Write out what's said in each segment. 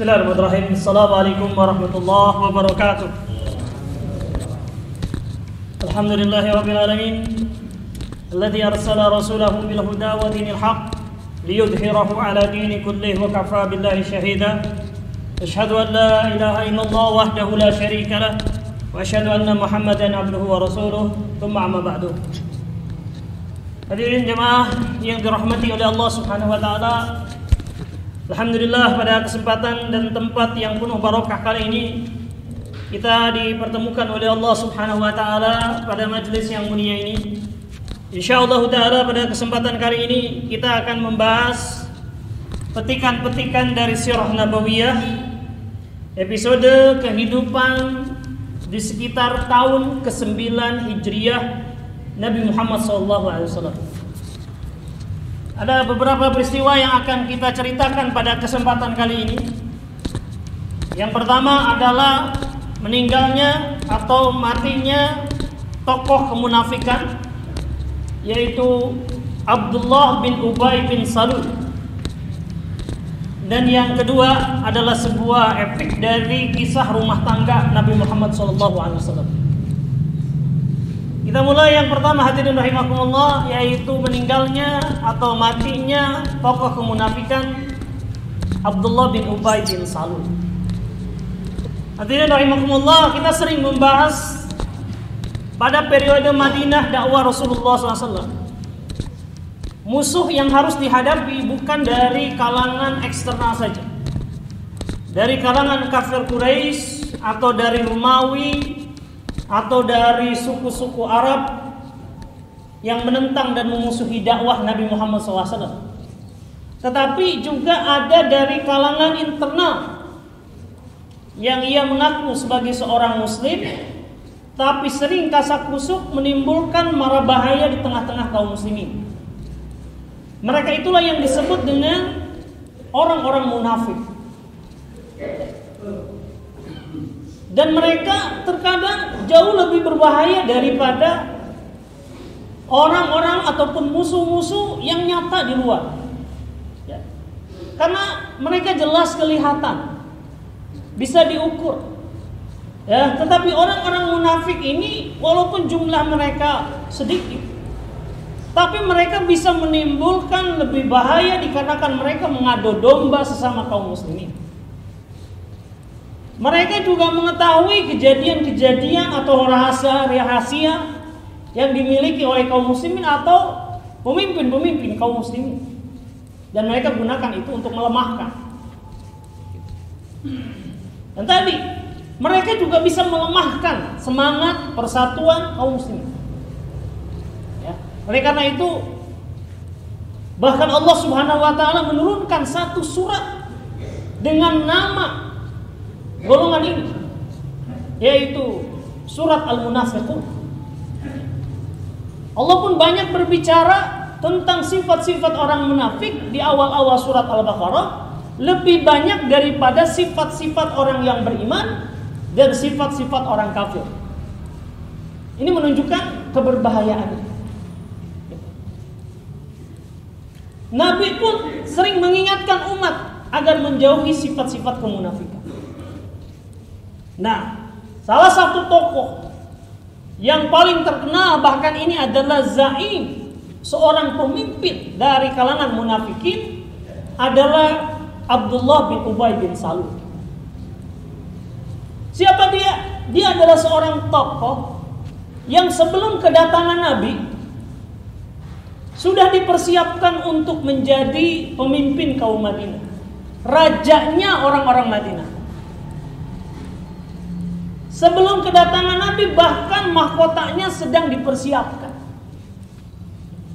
Bismillahirrahmanirrahim. Assalamualaikum warahmatullahi wabarakatuh. Alhamdulillahirabbil alamin. Alladzi arsala rasulahu bil huda wa dinil haqq liyudhhirahu ala dini kullihi wa kafa billahi shahida. Asyhadu an la ilaha illallah wahdahu la syarika lah wa asyhadu anna Muhammadan abduhu wa rasuluh. Tsumma amma ba'du. Hadirin jemaah yang dirahmati oleh Allah Subhanahu wa taala. Alhamdulillah, pada kesempatan dan tempat yang penuh barokah kali ini kita dipertemukan oleh Allah Subhanahu wa taala pada majelis yang mulia ini. Insyaallah taala pada kesempatan kali ini kita akan membahas petikan-petikan dari Sirah Nabawiyah, episode kehidupan di sekitar tahun ke-9 Hijriah Nabi Muhammad SAW. Ada beberapa peristiwa yang akan kita ceritakan pada kesempatan kali ini. Yang pertama adalah meninggalnya atau matinya tokoh kemunafikan, yaitu Abdullah bin Ubay bin Salul. Dan yang kedua adalah sebuah epik dari kisah rumah tangga Nabi Muhammad SAW. Kita mulai yang pertama, hadirin rahimakumullah, yaitu meninggalnya atau matinya tokoh kemunafikan Abdullah bin Ubay bin Salul. Hadirin rahimakumullah, kita sering membahas pada periode Madinah dakwah Rasulullah SAW. Musuh yang harus dihadapi bukan dari kalangan eksternal saja, dari kalangan kafir Quraisy atau dari Romawi atau dari suku-suku Arab yang menentang dan memusuhi dakwah Nabi Muhammad SAW. Tetapi juga ada dari kalangan internal yang ia mengaku sebagai seorang muslim, tapi sering kasak-kusuk menimbulkan mara bahaya di tengah-tengah kaum muslimin. Mereka itulah yang disebut dengan orang-orang munafik. Dan mereka terkadang jauh lebih berbahaya daripada orang-orang ataupun musuh-musuh yang nyata di luar. Ya. Karena mereka jelas kelihatan, bisa diukur. Ya, tetapi orang-orang munafik ini walaupun jumlah mereka sedikit, tapi mereka bisa menimbulkan lebih bahaya dikarenakan mereka mengadu domba sesama kaum muslimin. Mereka juga mengetahui kejadian-kejadian atau rahasia-rahasia yang dimiliki oleh kaum muslimin atau pemimpin-pemimpin kaum muslimin, dan mereka gunakan itu untuk melemahkan. Dan tadi mereka juga bisa melemahkan semangat persatuan kaum muslimin. Ya. Oleh karena itu, bahkan Allah Subhanahu wa taala menurunkan satu surat dengan nama golongan ini, yaitu surat Al-Munafiqun. Allah pun banyak berbicara tentang sifat-sifat orang munafik di awal-awal surat Al-Baqarah, lebih banyak daripada sifat-sifat orang yang beriman dan sifat-sifat orang kafir. Ini menunjukkan keberbahayaan. Nabi pun sering mengingatkan umat agar menjauhi sifat-sifat kemunafikan. Nah, salah satu tokoh yang paling terkenal bahkan ini adalah zaim, seorang pemimpin dari kalangan munafikin, adalah Abdullah bin Ubay bin Salul. Siapa dia? Dia adalah seorang tokoh yang sebelum kedatangan Nabi sudah dipersiapkan untuk menjadi pemimpin kaum Madinah, rajanya orang-orang Madinah. Sebelum kedatangan Nabi bahkan mahkotanya sedang dipersiapkan.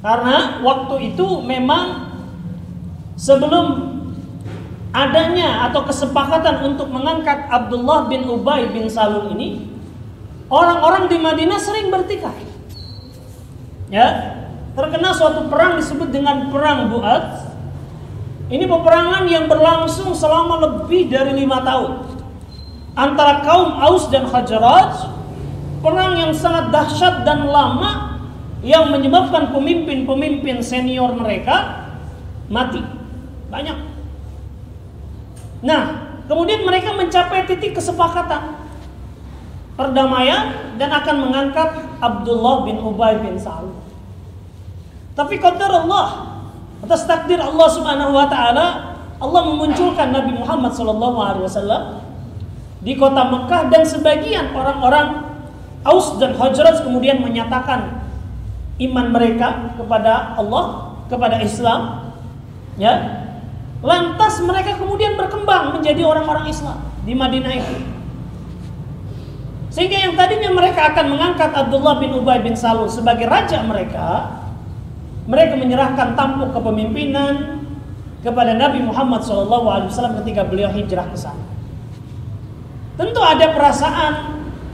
Karena waktu itu memang sebelum adanya atau kesepakatan untuk mengangkat Abdullah bin Ubay bin Salul ini, orang-orang di Madinah sering bertikai. Ya, terkena suatu perang disebut dengan perang Bu'ad. Ini peperangan yang berlangsung selama lebih dari 5 tahun antara kaum Aus dan Khazraj, perang yang sangat dahsyat dan lama yang menyebabkan pemimpin-pemimpin senior mereka mati banyak. Nah, kemudian mereka mencapai titik kesepakatan perdamaian dan akan mengangkat Abdullah bin Ubay bin Salul. Tapi qadar Allah, atas takdir Allah Subhanahu wa taala, Allah memunculkan Nabi Muhammad SAW di kota Mekah, dan sebagian orang-orang Aus dan Khazraj kemudian menyatakan iman mereka kepada Allah, kepada Islam, ya. Lantas mereka kemudian berkembang menjadi orang-orang Islam di Madinah itu. Sehingga yang tadinya mereka akan mengangkat Abdullah bin Ubay bin Salul sebagai raja mereka menyerahkan tampuk kepemimpinan kepada Nabi Muhammad SAW ketika beliau hijrah ke sana. Tentu ada perasaan,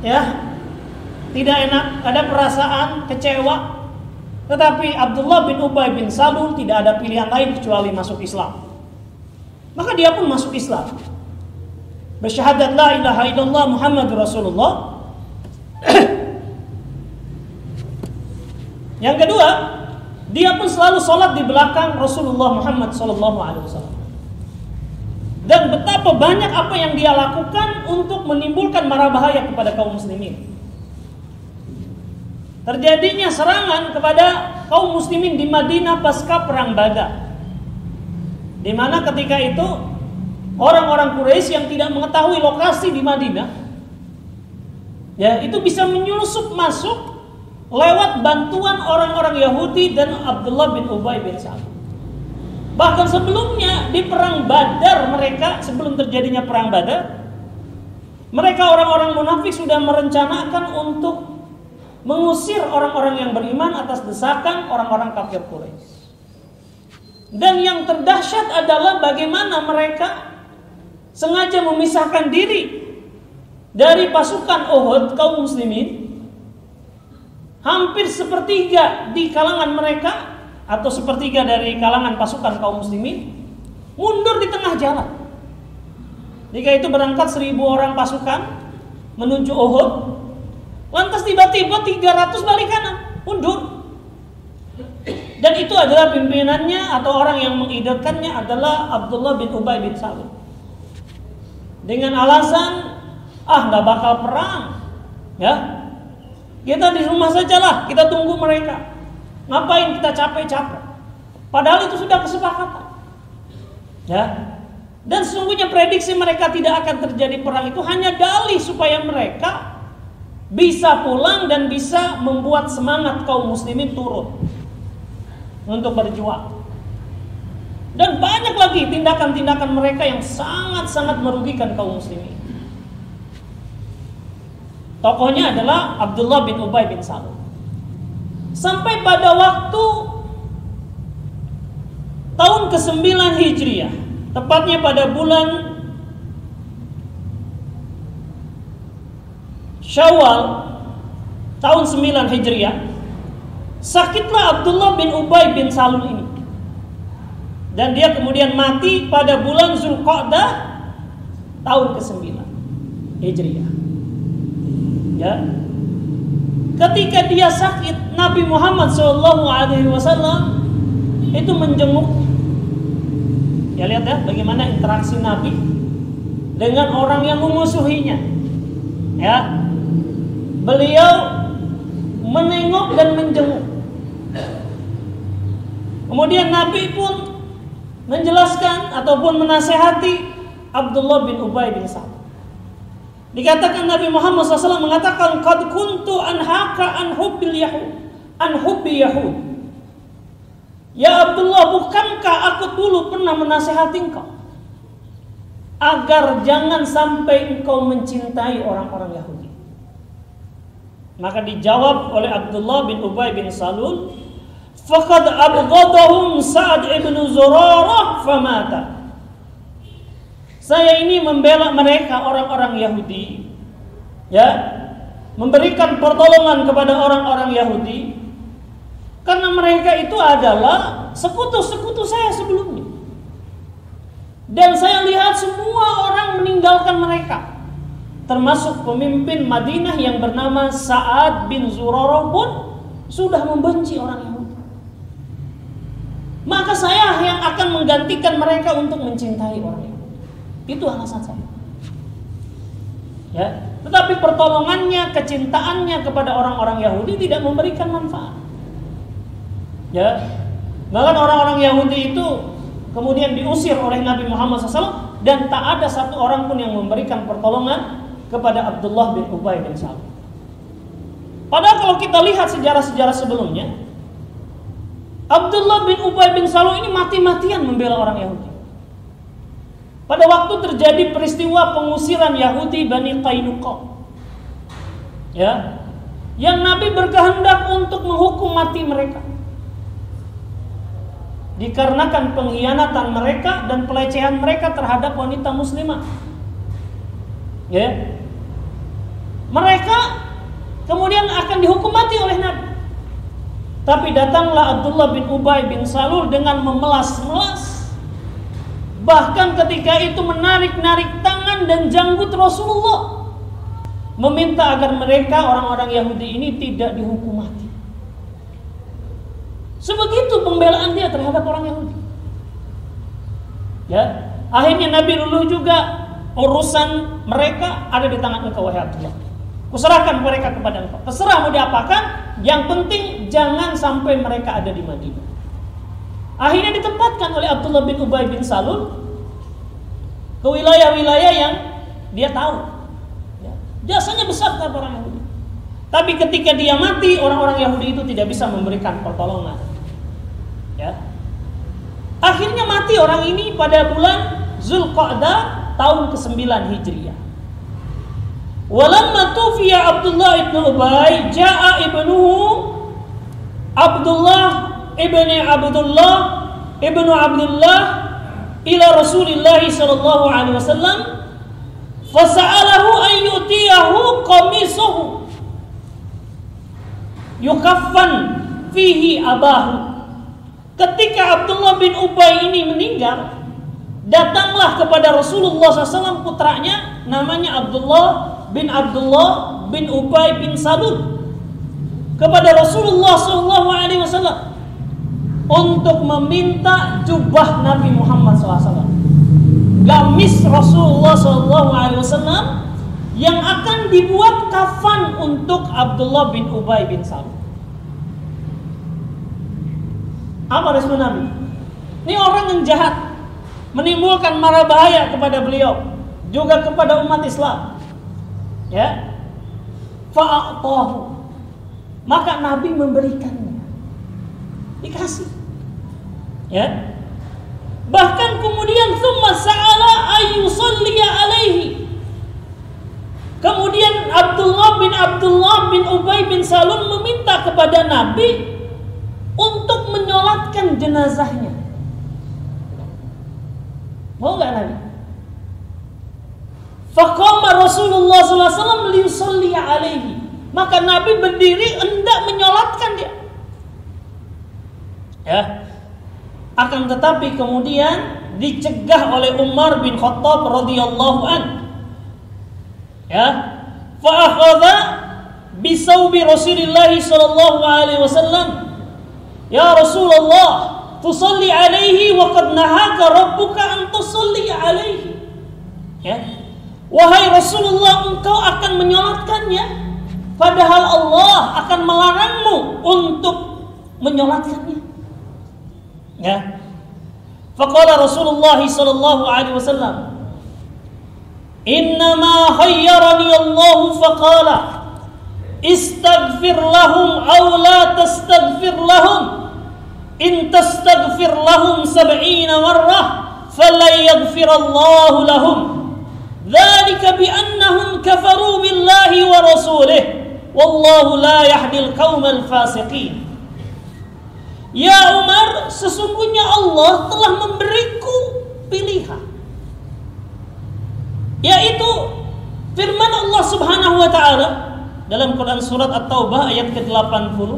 ya, tidak enak, ada perasaan kecewa. Tetapi Abdullah bin Ubay bin Salul tidak ada pilihan lain kecuali masuk Islam. Maka dia pun masuk Islam, bersyahadat la ilaha illallah Muhammadur Rasulullah. Yang kedua, dia pun selalu sholat di belakang Rasulullah Muhammad SAW. Dan betapa banyak apa yang dia lakukan untuk menimbulkan mara bahaya kepada kaum muslimin. Terjadinya serangan kepada kaum muslimin di Madinah pasca perang Badar, di mana ketika itu orang-orang Quraisy yang tidak mengetahui lokasi di Madinah, ya, itu bisa menyusup masuk lewat bantuan orang-orang Yahudi dan Abdullah bin Ubay bin Salul. Bahkan sebelumnya di perang Badar, mereka sebelum terjadinya perang Badar, mereka orang-orang munafik sudah merencanakan untuk mengusir orang-orang yang beriman atas desakan orang-orang kafir Quraisy. Dan yang terdahsyat adalah bagaimana mereka sengaja memisahkan diri dari pasukan Uhud kaum muslimin. Hampir sepertiga di kalangan mereka, atau sepertiga dari kalangan pasukan kaum muslimin, mundur di tengah jalan. Jika itu berangkat 1.000 orang pasukan menuju Uhud, lantas tiba-tiba 300 balik kanan, mundur. Dan itu adalah pimpinannya atau orang yang mengidakannya adalah Abdullah bin Ubay bin Salul. Dengan alasan, nggak bakal perang, ya, kita di rumah sajalah, kita tunggu mereka. Ngapain kita capek-capek? Padahal itu sudah kesepakatan, ya. Dan sesungguhnya prediksi mereka tidak akan terjadi perang itu hanya dalih supaya mereka bisa pulang dan bisa membuat semangat kaum muslimin turun untuk berjuang. Dan banyak lagi tindakan-tindakan mereka yang sangat-sangat merugikan kaum muslimin. Tokohnya adalah Abdullah bin Ubay bin Salul. Sampai pada waktu tahun ke-9 Hijriah, tepatnya pada bulan Syawal tahun 9 Hijriah, sakitlah Abdullah bin Ubay bin Salul ini. Dan dia kemudian mati pada bulan Zulqa'dah tahun ke-9 Hijriah. Ya. Ketika dia sakit, Nabi Muhammad SAW itu menjenguk. Ya, lihat ya bagaimana interaksi Nabi dengan orang yang memusuhinya. Ya. Beliau menengok dan menjenguk. Kemudian Nabi pun menjelaskan ataupun menasehati Abdullah bin Ubay bin Salul. Dikatakan Nabi Muhammad SAW mengatakan, qad kuntu anhaka an hubbi Yahud. Ya Abdullah, bukankah aku dulu pernah menasehati engkau agar jangan sampai engkau mencintai orang-orang Yahudi? Maka dijawab oleh Abdullah bin Ubay bin Salul, faqad abghadahum Sa'ad ibn Zurarah famata. Saya ini membela mereka, orang-orang Yahudi, ya, memberikan pertolongan kepada orang-orang Yahudi, karena mereka itu adalah sekutu-sekutu saya sebelumnya. Dan saya lihat semua orang meninggalkan mereka, termasuk pemimpin Madinah yang bernama Sa'ad bin Zurarah pun sudah membenci orang Yahudi. Maka saya yang akan menggantikan mereka untuk mencintai orang Yahudi. Itu alasan saya. Ya, tetapi pertolongannya, kecintaannya kepada orang-orang Yahudi tidak memberikan manfaat. Ya, bahkan orang-orang Yahudi itu kemudian diusir oleh Nabi Muhammad SAW dan tak ada satu orang pun yang memberikan pertolongan kepada Abdullah bin Ubay bin Salul. Padahal kalau kita lihat sejarah-sejarah sebelumnya, Abdullah bin Ubay bin Salul ini mati-matian membela orang Yahudi. Pada waktu terjadi peristiwa pengusiran Yahudi Bani Qainuqa, ya, yang Nabi berkehendak untuk menghukum mati mereka dikarenakan pengkhianatan mereka dan pelecehan mereka terhadap wanita muslimah. Ya, mereka kemudian akan dihukum mati oleh Nabi. Tapi datanglah Abdullah bin Ubay bin Salul dengan memelas-melas, bahkan ketika itu menarik-narik tangan dan janggut Rasulullah, meminta agar mereka orang-orang Yahudi ini tidak dihukum mati. Sebegitu pembelaan dia terhadap orang Yahudi. Ya, akhirnya Nabi luluh juga, urusan mereka ada di tangan engkau wahai Abdullah. Kuserahkan mereka kepada engkau. Terserah mau diapakan, yang penting jangan sampai mereka ada di Madinah. Akhirnya ditempatkan oleh Abdullah bin Ubay bin Salul ke wilayah-wilayah yang dia tahu. Ya, jasanya besar kepada orang Yahudi. Tapi ketika dia mati, orang-orang Yahudi itu tidak bisa memberikan pertolongan. Ya. Akhirnya mati orang ini pada bulan Zulqa'dah tahun ke-9 Hijriah. Walamma tufiya Abdullah ibn Ubay, ja'a ibnuhu Abdullah ibnu Abdullah ila Rasulillah sallallahu alaihi wasallam fasa'alahu an yu'tiyahu qamisahu yukaffan fihi abahu. Ketika Abdullah bin Ubay ini meninggal, datanglah kepada Rasulullah SAW putranya, namanya Abdullah bin Ubay bin Salul, kepada Rasulullah SAW untuk meminta jubah Nabi Muhammad SAW, gamis Rasulullah SAW yang akan dibuat kafan untuk Abdullah bin Ubay bin Salul. Apa respon Nabi? Ini orang yang jahat, menimbulkan mara bahaya kepada beliau, juga kepada umat Islam. Ya, fa'atahu, maka Nabi memberikannya, dikasih. Ya, bahkan kemudian thumma sa'ala ayyusalliya alaihi. Kemudian Abdullah bin Ubay bin Salul meminta kepada Nabi untuk menyolatkan jenazahnya. Mau nggak Nabi? Faqama Rasulullah SAW liyusalli alaihi. Maka Nabi berdiri hendak menyolatkan dia. Ya. Akan tetapi kemudian dicegah oleh Umar bin Khattab radhiyallahu an. Ya. Fa akhadha bisawbi Rasulillah sallallahu alaihi wasallam. Ya Rasulullah, tusalli alaihi wa qad nahaka rabbuka an tusalli alaihi. Ya. Wahai Rasulullah, engkau akan menyolatkannya, padahal Allah akan melarangmu untuk menyolatkannya. Ya. Faqala Rasulullah sallallahu alaihi wasallam, "Innama khayyarani Allah faqala istaghfir lahum aw la tastaghfir lahum. In tastaghfir lahum 70 marrah falan yaghfir Allah lahum. Dzalika bi annahum kafaru billahi wa rasulih. Wallahu la yahdil qaumal fasiqin." Ya Umar, sesungguhnya Allah telah memberiku pilihan, yaitu firman Allah Subhanahu wa taala dalam Quran surat At-Taubah ayat ke-80,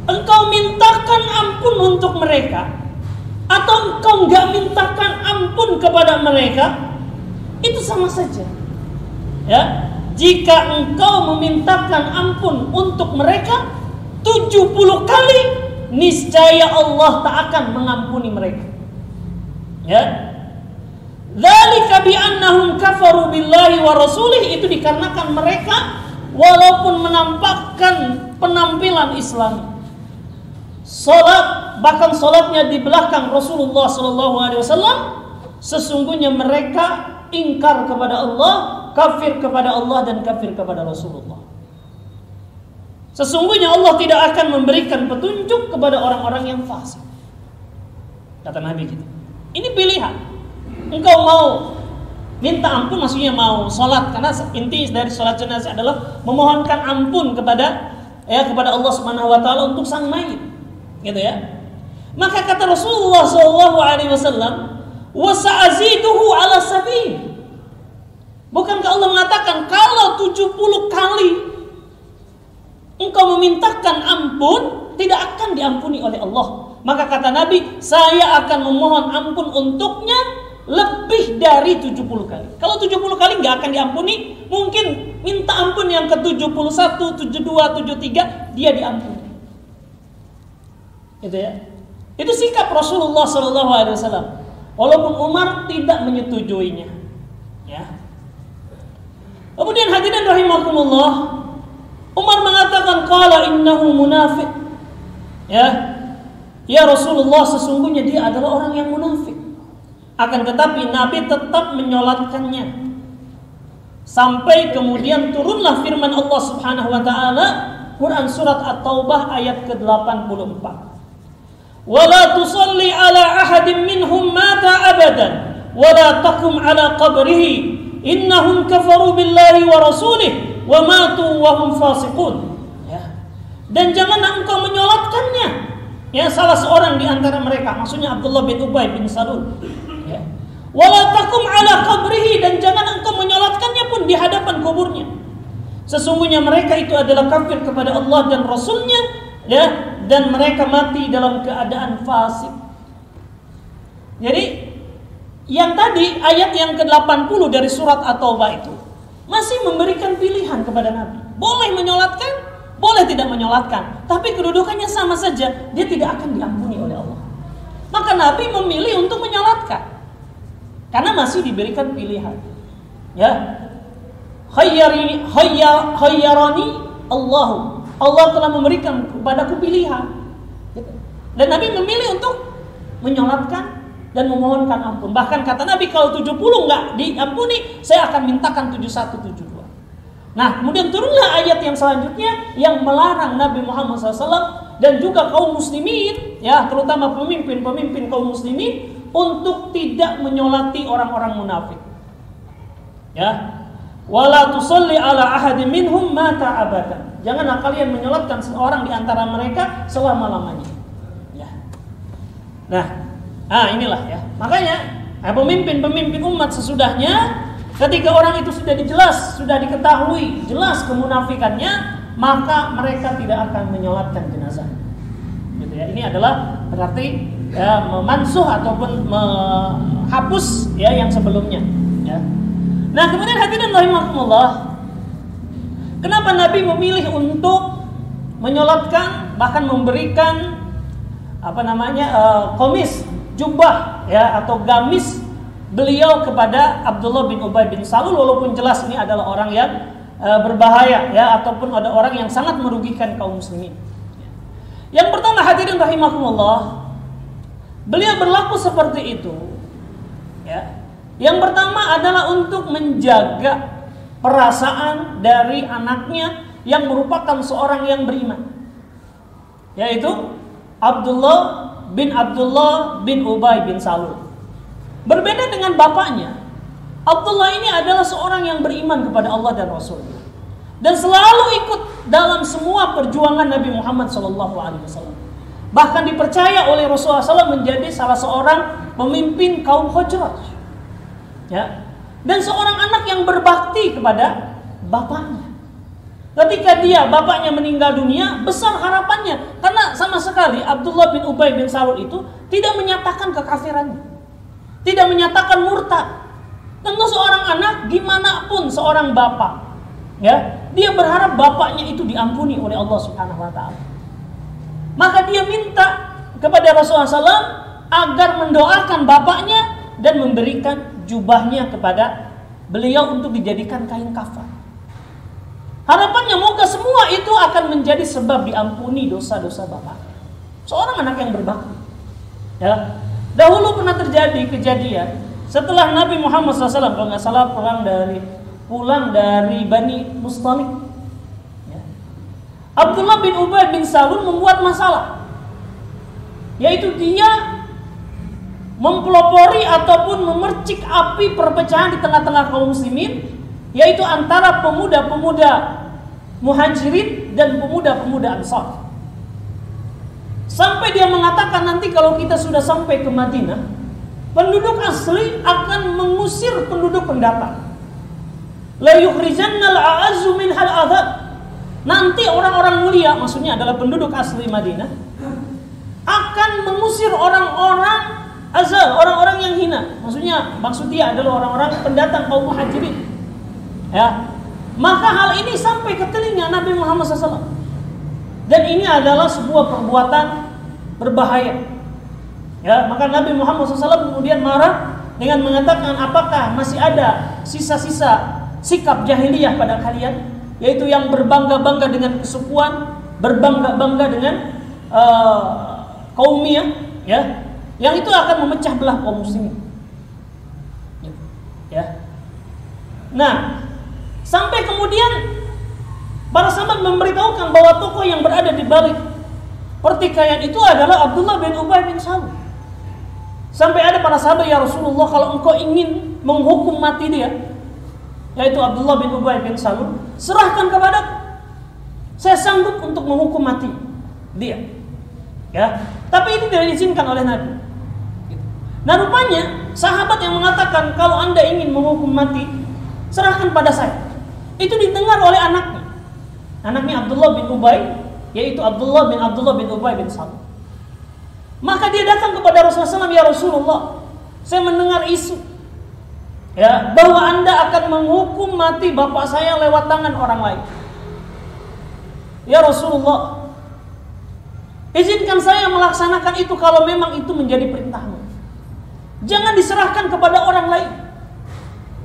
engkau mintakan ampun untuk mereka atau engkau enggak mintakan ampun kepada mereka, itu sama saja. Ya, jika engkau memintakan ampun untuk mereka 70 kali, niscaya Allah tak akan mengampuni mereka. Ya. Dzalika bi annahum kafaru billahi wa rasulih, itu dikarenakan mereka walaupun menampakkan penampilan Islam, salat, bahkan salatnya di belakang Rasulullah sallallahu alaihi wasallam, sesungguhnya mereka ingkar kepada Allah, kafir kepada Allah dan kafir kepada Rasulullah. Sesungguhnya Allah tidak akan memberikan petunjuk kepada orang-orang yang fasik. Kata Nabi gitu. Ini pilihan. Engkau mau minta ampun, maksudnya mau sholat, karena inti dari sholat jenazah adalah memohonkan ampun kepada Allah Subhanahu Wa Taala untuk sang mayit, gitu ya. Maka kata Rasulullah Sallallahu Alaihi Wasallam, wasa'aziduhu ala sabil. Bukankah Allah mengatakan kalau 70 kali engkau memintakan ampun, tidak akan diampuni oleh Allah. Maka kata Nabi, saya akan memohon ampun untuknya lebih dari 70 kali. Kalau 70 kali nggak akan diampuni, mungkin minta ampun yang ke 71, 72, 73 dia diampuni. Gitu ya. Itu sikap Rasulullah Sallallahu Alaihi Wasallam. Walaupun Umar tidak menyetujuinya. Ya. Kemudian hadirin rahimakumullah, Umar mengatakan qala innahu munafiq. Ya Rasulullah, sesungguhnya dia adalah orang yang munafik. Akan tetapi Nabi tetap menyolatkannya. Sampai kemudian turunlah firman Allah Subhanahu wa taala, Quran surat At-Taubah ayat ke-84. Wala tusalli ala ahadin minhum mata abadan wala taqum ala qabrihi innahum kafaru billahi wa rasulih wa matu wa hum fasiqun. Ya. Dan jangan engkau menyolatkannya, ya, salah seorang di antara mereka, maksudnya Abdullah bin Ubay bin Salul. Ya. Wala taqum ala qabrihi, dan jangan engkau menyolatkannya pun di hadapan kuburnya. Sesungguhnya mereka itu adalah kafir kepada Allah dan Rasulnya, ya, dan mereka mati dalam keadaan fasik. Jadi yang tadi ayat yang ke-80 dari surat At-Taubah itu masih memberikan pilihan kepada Nabi. Boleh menyolatkan, boleh tidak menyolatkan, tapi kedudukannya sama saja, dia tidak akan diampuni oleh Allah. Maka Nabi memilih untuk menyolatkan karena masih diberikan pilihan. Ya. Khayyarani Allahu. Allah telah memberikan kepadaku pilihan. Dan Nabi memilih untuk menyolatkan dan memohonkan ampun. Bahkan kata Nabi, kalau 70 enggak diampuni, saya akan mintakan 71, 72. Nah, kemudian turunlah ayat yang selanjutnya yang melarang Nabi Muhammad SAW dan juga kaum muslimin, ya, terutama pemimpin-pemimpin kaum muslimin, untuk tidak menyolati orang-orang munafik. Ya. Wala tusalli ala ahadin minhum mata abadan. Janganlah kalian menyolatkan seorang di antara mereka selama-lamanya. Ya. Nah, inilah ya. Makanya pemimpin-pemimpin umat sesudahnya, ketika orang itu sudah diketahui jelas kemunafikannya, maka mereka tidak akan menyolatkan jenazah. Gitu ya. Ini adalah berarti ya, memansuh ataupun menghapus ya yang sebelumnya. Ya. Nah, kemudian hadirin rahimakumullah, kenapa Nabi memilih untuk menyolatkan, bahkan memberikan komis, jubah ya atau gamis beliau kepada Abdullah bin Ubay bin Salul, walaupun jelas ini adalah orang yang berbahaya ya, ataupun ada orang yang sangat merugikan kaum muslimin. Yang pertama hadirin rahimakumullah, beliau berlaku seperti itu ya. Yang pertama adalah untuk menjaga perasaan dari anaknya yang merupakan seorang yang beriman, yaitu Abdullah bin Ubay bin Salul. Berbeda dengan bapaknya, Abdullah ini adalah seorang yang beriman kepada Allah dan Rasulnya, dan selalu ikut dalam semua perjuangan Nabi Muhammad SAW. Bahkan dipercaya oleh Rasulullah SAW menjadi salah seorang pemimpin kaum Khazraj. Ya. Dan seorang anak yang berbakti kepada bapaknya. Ketika bapaknya meninggal dunia, besar harapannya, karena sama sekali Abdullah bin Ubay bin Salul itu tidak menyatakan kekafirannya, tidak menyatakan murtad. Tentu seorang anak, gimana pun seorang bapak, ya, dia berharap bapaknya itu diampuni oleh Allah Subhanahu wa taala. Maka dia minta kepada Rasulullah SAW agar mendoakan bapaknya dan memberikan jubahnya kepada beliau untuk dijadikan kain kafan. Harapannya moga semua itu akan menjadi sebab diampuni dosa-dosa bapak. Seorang anak yang berbakti. Ya, dahulu pernah terjadi kejadian setelah Nabi Muhammad SAW kalau nggak salah pulang dari Bani Mustalik. Ya. Abdullah bin Ubay bin Salul membuat masalah, yaitu dia mempelopori ataupun memercik api perpecahan di tengah-tengah kaum muslimin, yaitu antara pemuda-pemuda Muhajirin dan pemuda-pemuda Ansar. Sampai dia mengatakan nanti kalau kita sudah sampai ke Madinah, penduduk asli akan mengusir penduduk pendatang. La yukhrijannal a'azzu minhal adhab. Nanti orang-orang mulia, maksudnya adalah penduduk asli Madinah, akan mengusir orang-orang azal, orang-orang yang hina. Maksud dia adalah orang-orang pendatang kaum Muhajirin. Ya. Maka hal ini sampai ke telinga Nabi Muhammad SAW. Dan ini adalah sebuah perbuatan berbahaya. Ya, maka Nabi Muhammad SAW kemudian marah dengan mengatakan, apakah masih ada sisa-sisa sikap jahiliyah pada kalian, yaitu yang berbangga-bangga dengan kesukuan, berbangga-bangga dengan kaumiyah, ya, yang itu akan memecah belah kaum muslimin. Ya. Nah, sampai kemudian para sahabat memberitahukan bahwa tokoh yang berada di balik pertikaian itu adalah Abdullah bin Ubay bin Salul. Sampai ada para sahabat, ya Rasulullah, kalau engkau ingin menghukum mati dia, yaitu Abdullah bin Ubay bin Salul, serahkan kepadaku. Saya sanggup untuk menghukum mati dia. Ya, tapi ini tidak diizinkan oleh Nabi. Nah, rupanya sahabat yang mengatakan kalau Anda ingin menghukum mati, serahkan pada saya, itu didengar oleh anaknya Abdullah bin Ubay, yaitu Abdullah bin Ubay bin Salul. Maka dia datang kepada Rasulullah SAW, ya Rasulullah, saya mendengar isu, ya, bahwa Anda akan menghukum mati bapak saya lewat tangan orang lain. Ya Rasulullah, izinkan saya melaksanakan itu kalau memang itu menjadi perintahmu. Jangan diserahkan kepada orang lain,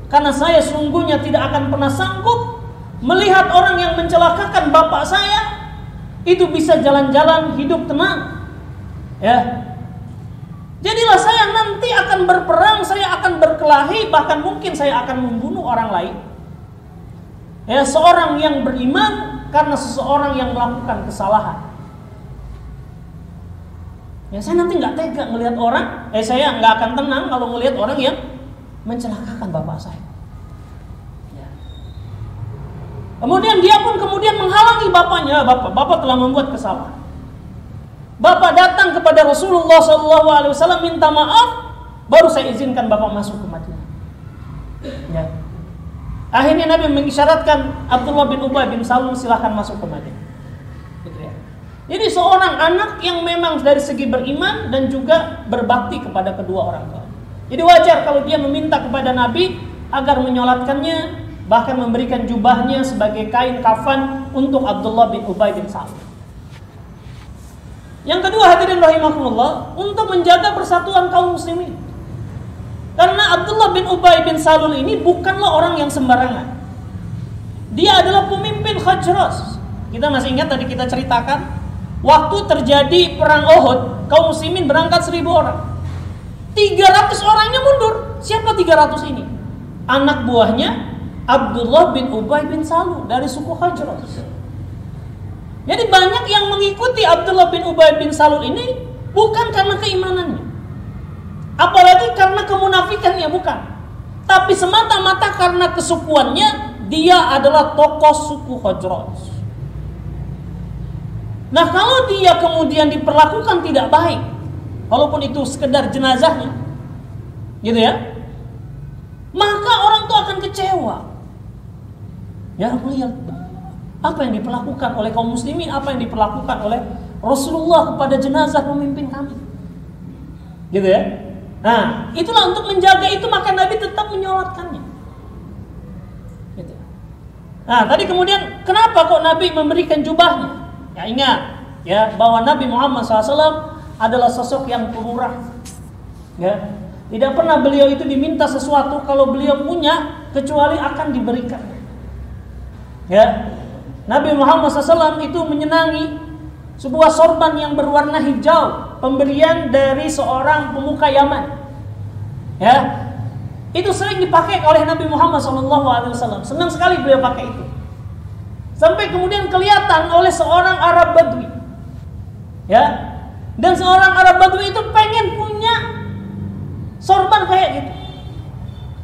karena saya sungguhnya tidak akan pernah sanggup melihat orang yang mencelakakan bapak saya itu bisa jalan-jalan hidup tenang. Ya. Jadilah saya nanti akan berperang, saya akan berkelahi, bahkan mungkin saya akan membunuh orang lain. Ya, seorang yang beriman karena seseorang yang melakukan kesalahan. Ya, saya nanti nggak tega ngelihat orang, saya nggak akan tenang kalau ngelihat orang yang mencelakakan bapak saya. Kemudian dia pun menghalangi bapaknya. Bapak telah membuat kesalahan. Bapak datang kepada Rasulullah SAW minta maaf, baru saya izinkan bapak masuk ke Madinah. Ya. Akhirnya Nabi mengisyaratkan Abdullah bin Ubay bin Salul silahkan masuk ke Madinah. Gitu ya. Jadi seorang anak yang memang dari segi beriman dan juga berbakti kepada kedua orang tua. Jadi wajar kalau dia meminta kepada Nabi agar menyolatkannya, bahkan memberikan jubahnya sebagai kain kafan untuk Abdullah bin Ubay bin Salul. Yang kedua, hadirin rahimakumullah, untuk menjaga persatuan kaum muslimin. Karena Abdullah bin Ubay bin Salul ini bukanlah orang yang sembarangan. Dia adalah pemimpin Khazraj. Kita masih ingat tadi kita ceritakan, waktu terjadi perang Uhud, kaum muslimin berangkat 1000 orang. 300 orangnya mundur. Siapa 300 ini? Anak buahnya Abdullah bin Ubay bin Salul dari suku Khazraj. Jadi banyak yang mengikuti Abdullah bin Ubay bin Salul ini bukan karena keimanannya, apalagi karena kemunafikannya, bukan, tapi semata-mata karena kesukuannya. Dia adalah tokoh suku Khazraj. Nah, kalau dia kemudian diperlakukan tidak baik, walaupun itu sekedar jenazahnya, gitu ya, maka orang itu akan kecewa. Ya, melihat apa yang diperlakukan oleh kaum muslimin, apa yang diperlakukan oleh Rasulullah kepada jenazah pemimpin kami, gitu ya. Nah, itulah untuk menjaga itu, maka Nabi tetap menyolatkannya. Gitu. Nah, tadi kemudian kenapa kok Nabi memberikan jubahnya? Ya, ingat ya bahwa Nabi Muhammad SAW adalah sosok yang pemurah. Ya, Tidak pernah beliau itu diminta sesuatu kalau beliau punya kecuali akan diberikan. Ya, Nabi Muhammad SAW itu menyenangi sebuah sorban yang berwarna hijau, pemberian dari seorang pemuka Yaman. Ya, itu sering dipakai oleh Nabi Muhammad SAW. Senang sekali beliau pakai itu. Sampai kemudian kelihatan oleh seorang Arab Badui. Ya, dan seorang Arab Badui itu pengen punya sorban kayak gitu.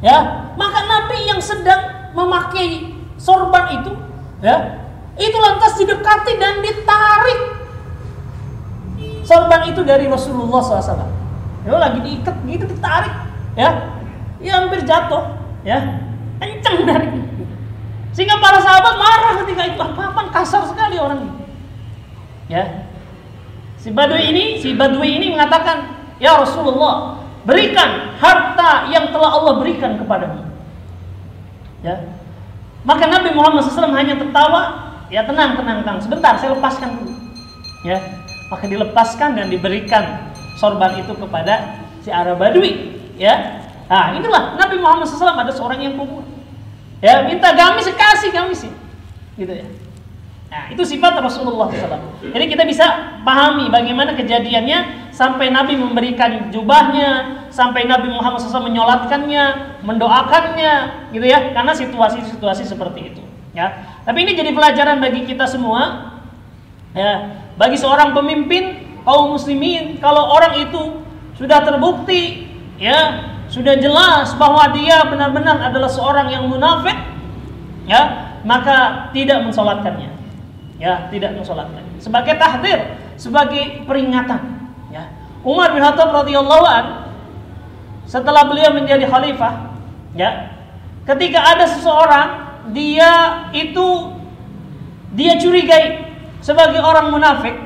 Ya, maka Nabi yang sedang memakai sorban itu, ya, itu lantas didekati dan ditarik sorban itu dari Rasulullah SAW. Ya, lagi diikat gitu, ditarik, ya, hampir jatuh, ya, kencang dari. Sehingga para sahabat marah ketika itu, apa-apaan kasar sekali orang ini. Ya, si Badui ini mengatakan, ya Rasulullah, berikan harta yang telah Allah berikan kepadamu. Ya. Maka Nabi Muhammad SAW hanya tertawa, ya tenang, sebentar saya lepaskan dulu. Ya. Maka dilepaskan dan diberikan sorban itu kepada si Arab Badui. Ya. Nah, inilah Nabi Muhammad SAW ada seorang yang kubur. Ya, minta gamis, kasih gamis. Gitu ya. Nah, itu sifat Rasulullah SAW. Jadi kita bisa pahami bagaimana kejadiannya sampai Nabi memberikan jubahnya, sampai Nabi Muhammad SAW menyolatkannya, mendoakannya, gitu ya. Karena situasi-situasi seperti itu. Ya. Tapi ini jadi pelajaran bagi kita semua. Ya, bagi seorang pemimpin kaum muslimin, kalau orang itu sudah terbukti, ya, sudah jelas bahwa dia benar-benar adalah seorang yang munafik, ya, maka tidak mensolatkannya. Ya, tidak mensolatkan. Sebagai tahdzir, sebagai peringatan. Ya. Umar bin Khattab radhiyallahu an, setelah beliau menjadi khalifah, ya, ketika ada seseorang dia curigai sebagai orang munafik,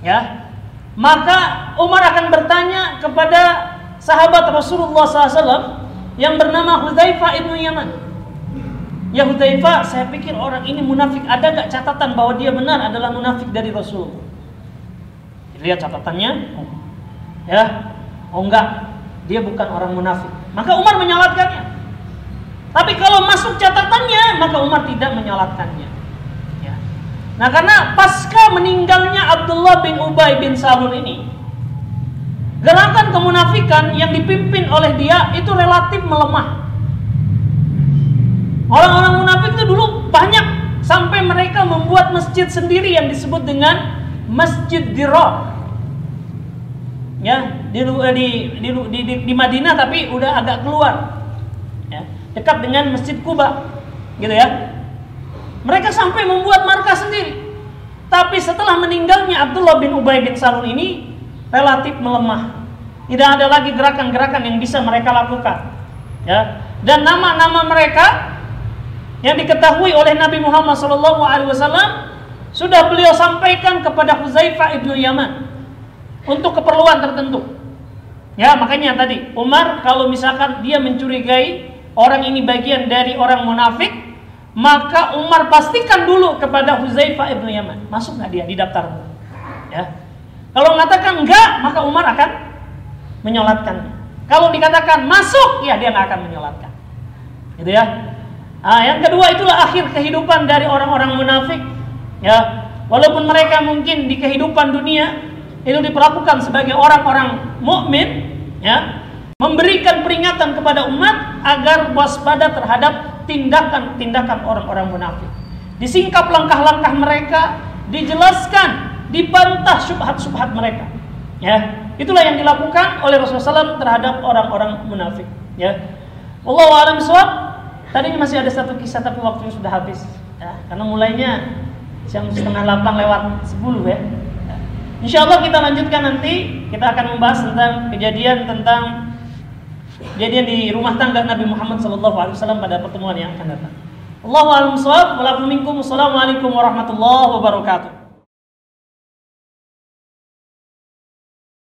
ya, maka Umar akan bertanya kepada sahabat Rasulullah SAW yang bernama Hudzaifah ibnu Yaman. Ya Hudzaifah, saya pikir orang ini munafik. Ada gak catatan bahwa dia benar adalah munafik dari Rasul? Lihat catatannya. Ya, oh enggak, dia bukan orang munafik. Maka Umar menyolatkannya. Tapi kalau masuk catatannya, maka Umar tidak menyolatkannya. Ya. Nah, karena pasca meninggalnya Abdullah bin Ubay bin Salul ini, gerakan kemunafikan yang dipimpin oleh dia itu relatif melemah. Orang-orang munafik itu dulu banyak, sampai mereka membuat masjid sendiri yang disebut dengan Masjid Dirar. Ya, di Madinah tapi udah agak keluar. Ya, dekat dengan Masjid Quba. Gitu ya. Mereka sampai membuat markas sendiri. Tapi setelah meninggalnya Abdullah bin Ubay bin Salul ini relatif melemah. Tidak ada lagi gerakan-gerakan yang bisa mereka lakukan. Ya. Dan nama-nama mereka yang diketahui oleh Nabi Muhammad SAW sudah beliau sampaikan kepada Hudzaifah ibnu Yaman untuk keperluan tertentu. Ya, makanya tadi Umar kalau misalkan dia mencurigai orang ini bagian dari orang munafik, maka Umar pastikan dulu kepada Hudzaifah ibnu Yaman, masuk nggak dia di daftar. Ya. Kalau mengatakan enggak, maka Umar akan menyolatkannya. Kalau dikatakan masuk, ya dia nggak akan menyolatkan. Gitu ya. Nah, yang kedua itulah akhir kehidupan dari orang-orang munafik. Ya, walaupun mereka mungkin di kehidupan dunia itu diperlakukan sebagai orang-orang mukmin, ya, memberikan peringatan kepada umat agar waspada terhadap tindakan-tindakan orang-orang munafik. Disingkap langkah-langkah mereka, dijelaskan, dibantah syubhat-syubhat mereka. Ya, itulah yang dilakukan oleh Rasulullah SAW terhadap orang-orang munafik. Ya, wallahu a'lam bishawab. Tadi masih ada satu kisah tapi waktunya sudah habis. Ya, karena mulainya jam 7:30 lewat 10 ya. Insya Allah kita lanjutkan nanti. Kita akan membahas tentang kejadian di rumah tangga Nabi Muhammad SAW pada pertemuan yang akan datang. Allahu a'lam bishawab. Assalamualaikum warahmatullahi wabarakatuh.